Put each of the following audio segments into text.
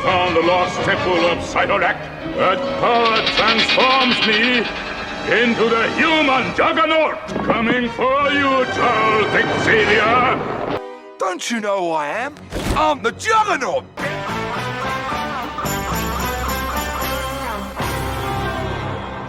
found the lost temple of Cytorak. That power transforms me into the human Juggernaut, coming for you, Charles Xavier. Don't you know who I am? I'm the Juggernaut!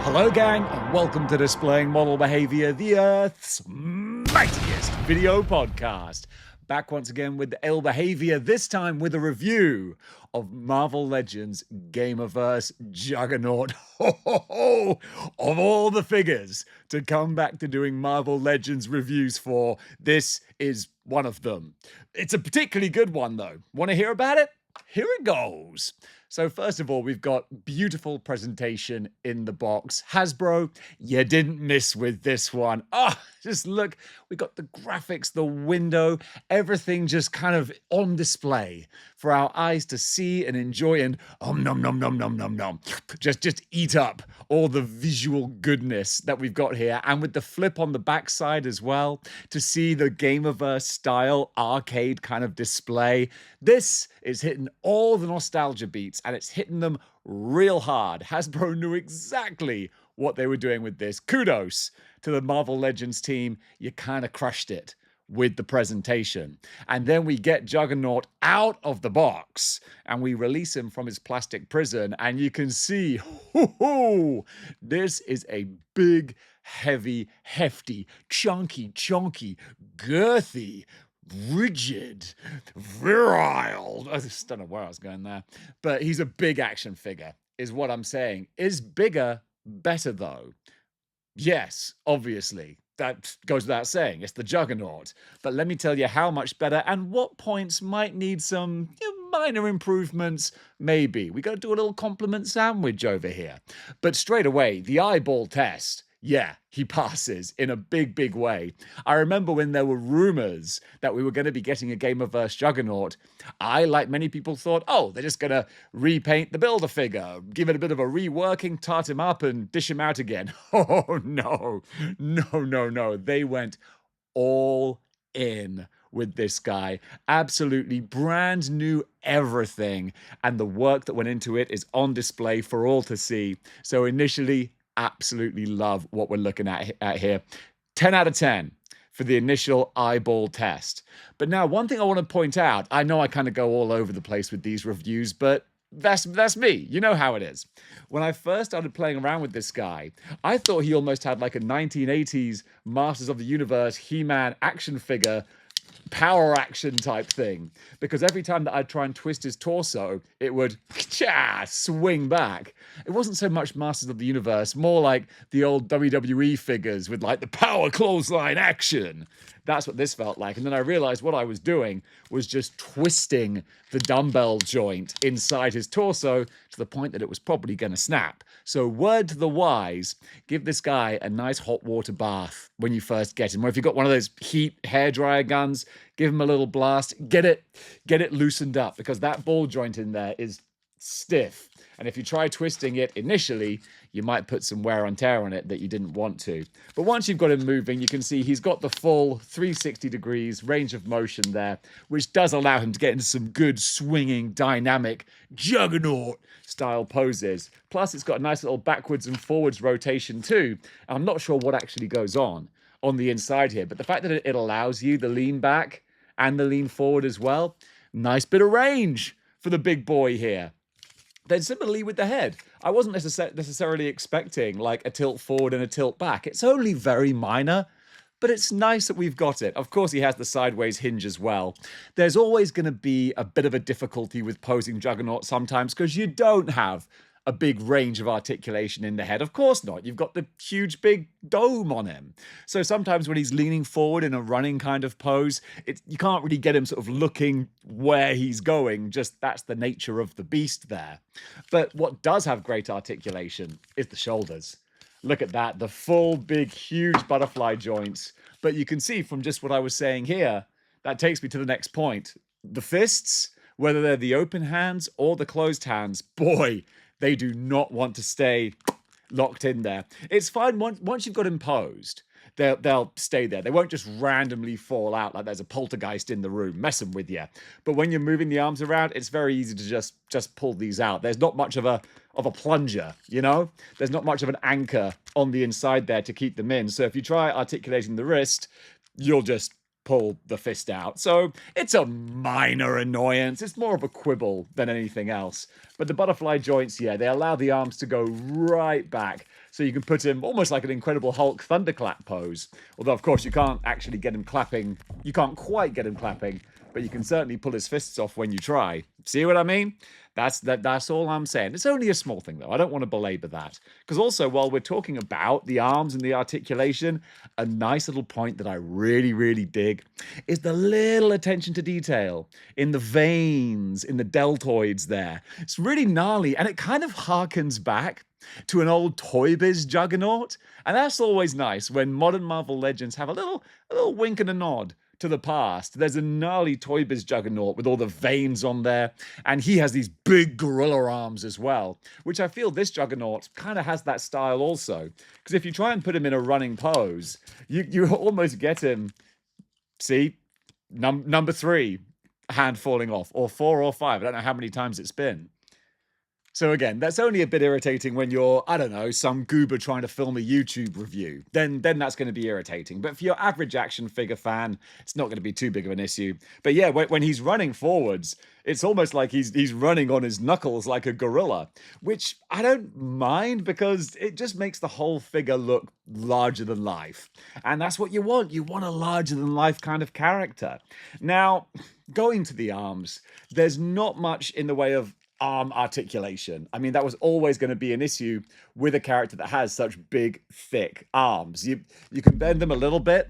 Hello gang, and welcome to Displaying Model Behaviour, the Earth's mightiest video podcast. Back once again with the Behaviour, this time with a review of Marvel Legends Gamerverse Juggernaut. Ho, ho, ho. Of all the figures to come back to doing Marvel Legends reviews for, this is one of them. It's a particularly good one though. Want to hear about it? Here it goes. So first of all, we've got beautiful presentation in the box. Hasbro, you didn't miss with this one. Oh, just look, we got the graphics, the window, everything just kind of on display for our eyes to see and enjoy and nom nom nom nom nom nom. Just eat up all the visual goodness that we've got here. And with the flip on the backside as well, to see the Gamerverse style arcade kind of display. This is hitting all the nostalgia beats and it's hitting them real hard. Hasbro knew exactly what they were doing with this. Kudos to the Marvel Legends team. You kind of crushed it with the presentation. And then we get Juggernaut out of the box and we release him from his plastic prison and you can see, this is a big, heavy, hefty, chunky, girthy, rigid, virile. I just don't know where I was going there. But he's a big action figure, is what I'm saying. Is bigger better, though? Yes, obviously. That goes without saying. It's the Juggernaut. But let me tell you how much better and what points might need some minor improvements, maybe. We got to do a little compliment sandwich over here. But straight away, the eyeball test. Yeah, he passes in a big way. I remember when there were rumors that we were going to be getting a Gamerverse Juggernaut, I, like many people, thought, oh, they're just going to repaint the Build-A-Figure, give it a bit of a reworking, tart him up, and dish him out again. Oh, no. They went all in with this guy. Absolutely brand new everything. And the work that went into it is on display for all to see. So initially, absolutely love what we're looking at here. 10 out of 10 for the initial eyeball test. But now, one thing I want to point out, I know I kind of go all over the place with these reviews, but that's me. You know how it is. When I first started playing around with this guy, I thought he almost had like a 1980s Masters of the Universe He-Man action figure power action type thing, because every time that I'd try and twist his torso, it would swing back. It wasn't so much Masters of the Universe, more like the old WWE figures with like the power clothesline action. That's what this felt like. And then I realized what I was doing was just twisting the dumbbell joint inside his torso to the point that it was probably going to snap. So word to the wise, give this guy a nice hot water bath when you first get him. Or if you've got one of those heat hairdryer guns, give him a little blast, get it loosened up, because that ball joint in there is stiff. And if you try twisting it initially, you might put some wear and tear on it that you didn't want to. But once you've got him moving, you can see he's got the full 360 degrees range of motion there, which does allow him to get into some good swinging, dynamic Juggernaut style poses. Plus, it's got a nice little backwards and forwards rotation too. I'm not sure what actually goes on the inside here, but the fact that it allows you the lean back and the lean forward as well, nice bit of range for the big boy here. Then similarly with the head, I wasn't necessarily expecting like a tilt forward and a tilt back. It's only very minor, but it's nice that we've got it. Of course, he has the sideways hinge as well. There's always going to be a bit of a difficulty with posing Juggernaut sometimes because you don't have a big range of articulation in the head. Of course not. You've got the huge big dome on him. So sometimes when he's leaning forward in a running kind of pose, you can't really get him sort of looking where he's going. Just that's the nature of the beast there. But what does have great articulation is the shoulders. Look at that, the full, big, huge butterfly joints. But you can see from just what I was saying here, that takes me to the next point. The fists, whether they're the open hands or the closed hands, boy, they do not want to stay locked in there. It's fine once you've got him posed. they'll stay there. They won't just randomly fall out like there's a poltergeist in the room messing with you. But when you're moving the arms around, it's very easy to just pull these out. There's not much of a plunger, you know? There's not much of an anchor on the inside there to keep them in. So if you try articulating the wrist, you'll just pull the fist out. So it's a minor annoyance. It's more of a quibble than anything else. But the butterfly joints, yeah, they allow the arms to go right back. So you can put him almost like an Incredible Hulk thunderclap pose. Although, of course, you can't actually get him clapping. You can't quite get him clapping, but you can certainly pull his fists off when you try. See what I mean? That's all I'm saying. It's only a small thing, though. I don't want to belabor that. Because also, while we're talking about the arms and the articulation, a nice little point that I really, really dig is the little attention to detail in the veins, in the deltoids there. It's really gnarly, and it kind of harkens back to an old Toy Biz Juggernaut. And that's always nice when modern Marvel Legends have a little wink and a nod to the past. There's a gnarly Toy Biz Juggernaut with all the veins on there, and he has these big gorilla arms as well, which I feel this Juggernaut kind of has that style also. Because if you try and put him in a running pose, you almost get him, see, number 3, hand falling off, or 4 or 5, I don't know how many times it's been. So again, that's only a bit irritating when you're, I don't know, some goober trying to film a YouTube review. Then that's going to be irritating. But for your average action figure fan, it's not going to be too big of an issue. But yeah, when he's running forwards, it's almost like he's running on his knuckles like a gorilla, which I don't mind because it just makes the whole figure look larger than life. And that's what you want. You want a larger than life kind of character. Now, going to the arms, there's not much in the way of arm articulation. I mean, that was always going to be an issue with a character that has such big, thick arms. You can bend them a little bit.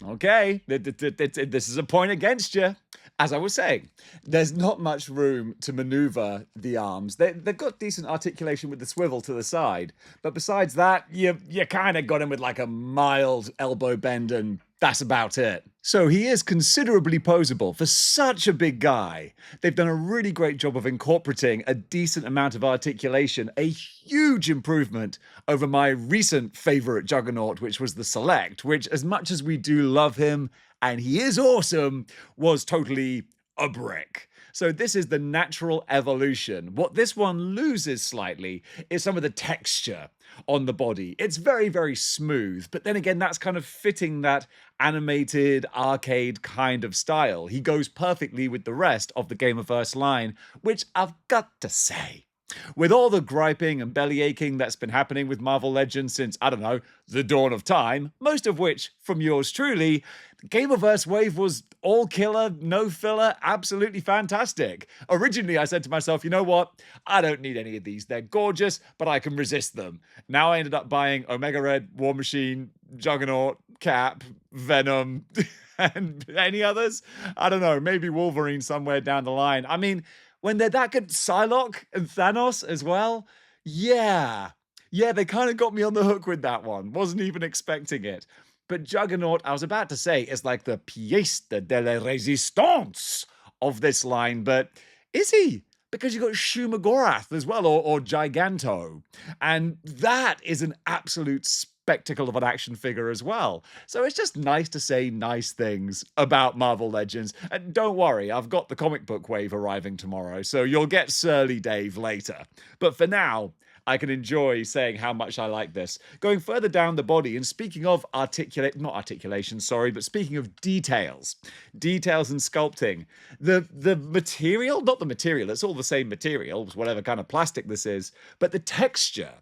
Okay, this is a point against you. As I was saying, there's not much room to maneuver the arms. They've got decent articulation with the swivel to the side, but besides that, you kind of got him with like a mild elbow bend, and that's about it. So he is considerably poseable for such a big guy. They've done a really great job of incorporating a decent amount of articulation, a huge improvement over my recent favorite Juggernaut, which was the Select, which, as much as we do love him, and he is awesome, was totally a brick. So this is the natural evolution. What this one loses slightly is some of the texture on the body. It's very, very smooth, but then again, that's kind of fitting that animated arcade kind of style. He goes perfectly with the rest of the Gamerverse line, which I've got to say, with all the griping and belly aching that's been happening with Marvel Legends since, I don't know, the dawn of time, most of which from yours truly, the Gamerverse wave was all killer, no filler, absolutely fantastic. Originally, I said to myself, you know what? I don't need any of these. They're gorgeous, but I can resist them. Now I ended up buying Omega Red, War Machine, Juggernaut, Cap, Venom, and any others? I don't know, maybe Wolverine somewhere down the line. I mean, when they're that good, Psylocke and Thanos as well, yeah, they kind of got me on the hook with that one. Wasn't even expecting it. But Juggernaut, I was about to say, is like the pièce de la résistance of this line, but is he? Because you've got Shumagorath as well, or Giganto. And that is an absolute spectacle of an action figure as well. So it's just nice to say nice things about Marvel Legends. And don't worry, I've got the comic book wave arriving tomorrow, so you'll get Surly Dave later. But for now, I can enjoy saying how much I like this. Going further down the body, and speaking of but speaking of details and sculpting, the material, not the material, it's all the same material, whatever kind of plastic this is, but the texture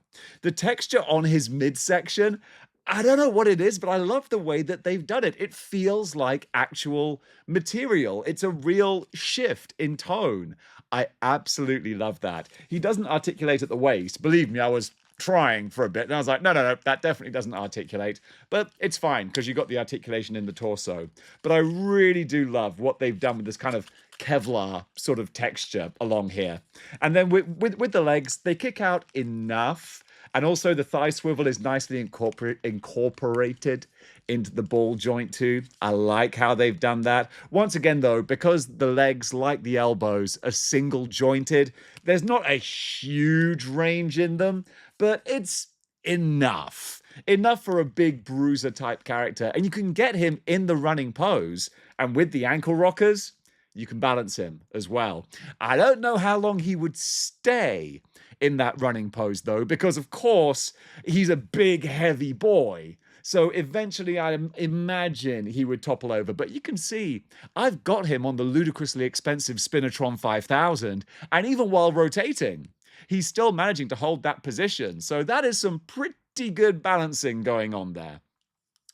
on his midsection, I don't know what it is, but I love the way that they've done it. It feels like actual material. It's a real shift in tone. I absolutely love that. He doesn't articulate at the waist. Believe me, I was trying for a bit, and I was like, no, that definitely doesn't articulate. But it's fine, because you got the articulation in the torso. But I really do love what they've done with this kind of Kevlar sort of texture along here. And then with the legs, they kick out enough. And also the thigh swivel is nicely incorporated into the ball joint too. I like how they've done that. Once again though, because the legs, like the elbows, are single jointed, there's not a huge range in them, but it's enough. Enough for a big bruiser type character. And you can get him in the running pose. And with the ankle rockers, you can balance him as well. I don't know how long he would stay in that running pose, though, because, of course, he's a big, heavy boy. So eventually, I imagine he would topple over. But you can see, I've got him on the ludicrously expensive Spinatron 5000, and even while rotating, he's still managing to hold that position. So that is some pretty good balancing going on there.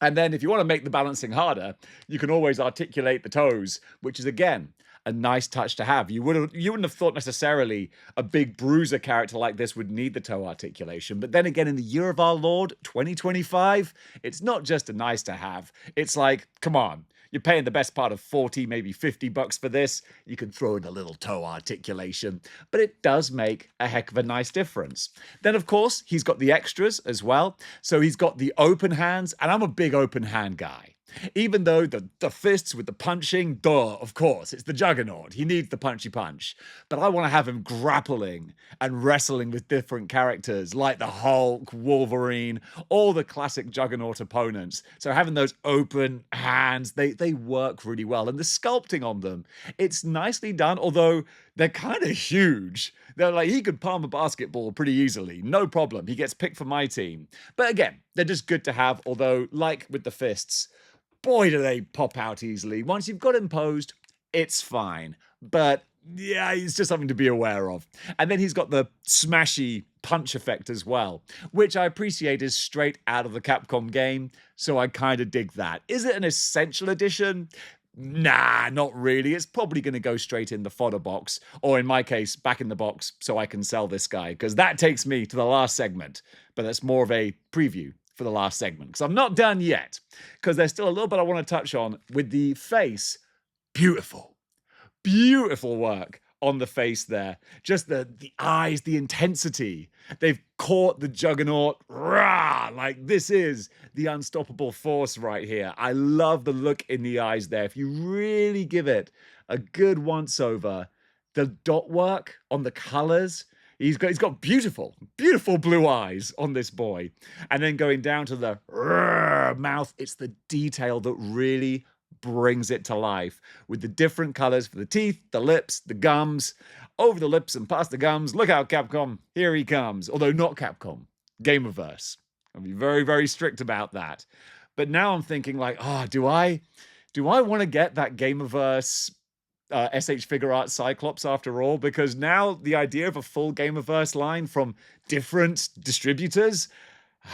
And then if you want to make the balancing harder, you can always articulate the toes, which is, again, a nice touch to have. You wouldn't have thought necessarily a big bruiser character like this would need the toe articulation. But then again, in the year of our Lord, 2025, it's not just a nice to have. It's like, come on. You're paying the best part of 40, maybe $50 for this. You can throw in a little toe articulation, but it does make a heck of a nice difference. Then, of course, he's got the extras as well. So he's got the open hands, and I'm a big open hand guy. Even though the fists with the punching, duh, of course, it's the Juggernaut. He needs the punchy punch. But I want to have him grappling and wrestling with different characters like the Hulk, Wolverine, all the classic Juggernaut opponents. So having those open hands, they work really well. And the sculpting on them, it's nicely done, although they're kind of huge. They're like, he could palm a basketball pretty easily. No problem. He gets picked for my team. But again, they're just good to have, although like with the fists, boy, do they pop out easily. Once you've got him posed, it's fine. But yeah, it's just something to be aware of. And then he's got the smashy punch effect as well, which I appreciate is straight out of the Capcom game. So I kind of dig that. Is it an essential edition? Nah, not really. It's probably going to go straight in the fodder box, or in my case, back in the box so I can sell this guy, because that takes me to the last segment. But that's more of a preview for the last segment, because I'm not done yet, because there's still a little bit I want to touch on with the face. Beautiful, beautiful work on the face there. Just the eyes, the intensity. They've caught the Juggernaut. Rah! Like, this is the unstoppable force right here. I love the look in the eyes there. If you really give it a good once over, the dot work on the colors. He's got beautiful, beautiful blue eyes on this boy. And then going down to the mouth, it's the detail that really brings it to life with the different colors for the teeth, the lips, the gums, over the lips and past the gums. Look out, Capcom. Here he comes. Although not Capcom, Gamerverse. I'll be very, very strict about that. But now I'm thinking like, do I want to get that Gamerverse SH Figure Art Cyclops after all? Because now the idea of a full Gamerverse line from different distributors,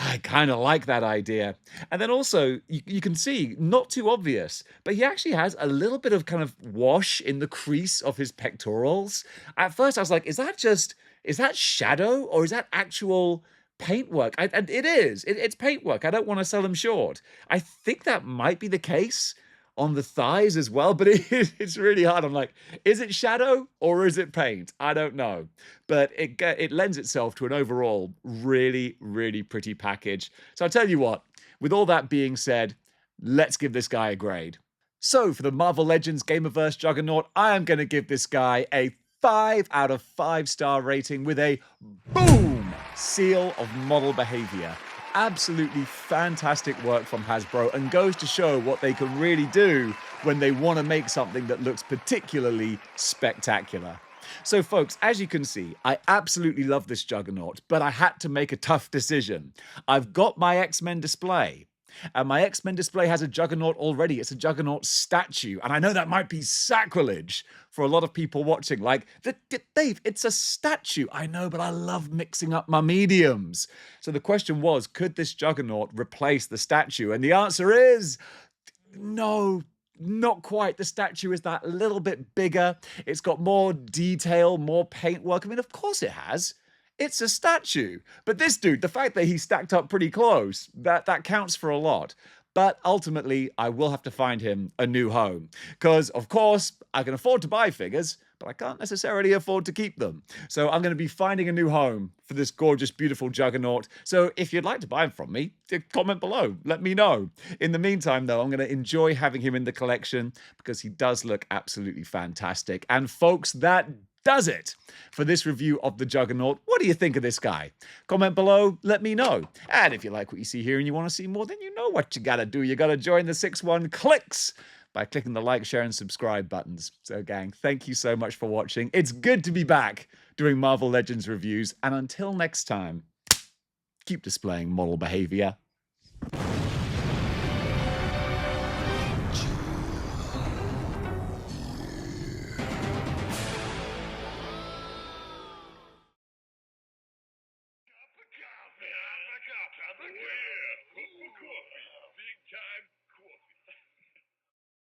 I kind of like that idea. And then also, you can see, not too obvious, but he actually has a little bit of kind of wash in the crease of his pectorals. At first, I was like, is that shadow or is that actual paintwork? And it is. It's paintwork. I don't want to sell him short. I think that might be the case on the thighs as well, but it's really hard. I'm like, is it shadow or is it paint? I don't know. But it lends itself to an overall really, really pretty package. So I'll tell you what, with all that being said, let's give this guy a grade. So for the Marvel Legends Gamerverse Juggernaut, I am going to give this guy a 5 out of 5-star rating with a boom seal of model behavior. Absolutely fantastic work from Hasbro, and goes to show what they can really do when they want to make something that looks particularly spectacular. So folks, as you can see, I absolutely love this Juggernaut, but I had to make a tough decision. I've got my X-Men display, and my X-Men display has a Juggernaut already. It's a Juggernaut statue, and I know that might be sacrilege for a lot of people watching. Like, Dave, it's a statue. I know, but I love mixing up my mediums. So the question was, could this Juggernaut replace the statue? And the answer is no. Not quite. The statue is that little bit bigger. It's got more detail, more paintwork. I mean, of course it has. It's a statue. But this dude, the fact that he's stacked up pretty close, that counts for a lot. But ultimately, I will have to find him a new home. Because, of course, I can afford to buy figures, but I can't necessarily afford to keep them. So I'm going to be finding a new home for this gorgeous, beautiful Juggernaut. So if you'd like to buy him from me, comment below. Let me know. In the meantime, though, I'm going to enjoy having him in the collection because he does look absolutely fantastic. And folks, that Does it? For this review of the Juggernaut, what do you think of this guy? Comment below, let me know. And if you like what you see here and you want to see more, then you know what you gotta do. You gotta join the 6-1 clicks by clicking the like, share, and subscribe buttons. So gang, thank you so much for watching. It's good to be back doing Marvel Legends reviews. And until next time, keep displaying model behavior. Coffee, big time.